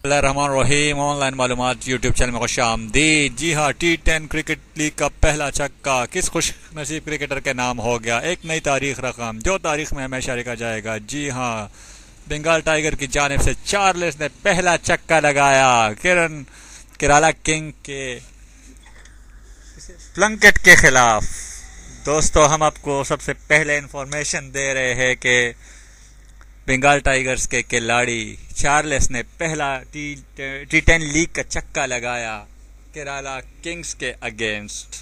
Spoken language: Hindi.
रहीम ऑनलाइन मालूमात यूट्यूब चैनल में खुश आमदीद। जी हाँ, T10 क्रिकेट लीग का पहला छक्का किस खुश नसीब क्रिकेटर के नाम हो गया। एक नई तारीख रकम जो तारीख में हमेशा लिखा जाएगा। जी हाँ, बंगाल टाइगर की जानिब से चार्ल्स ने पहला छक्का लगाया केराला किंग के प्लंकेट के खिलाफ। दोस्तों, हम आपको सबसे पहले इंफॉर्मेशन दे रहे हैं कि बंगाल टाइगर्स के खिलाड़ी चार्ल्स ने पहला T10 लीग का छक्का लगाया केराला किंग्स के अगेंस्ट।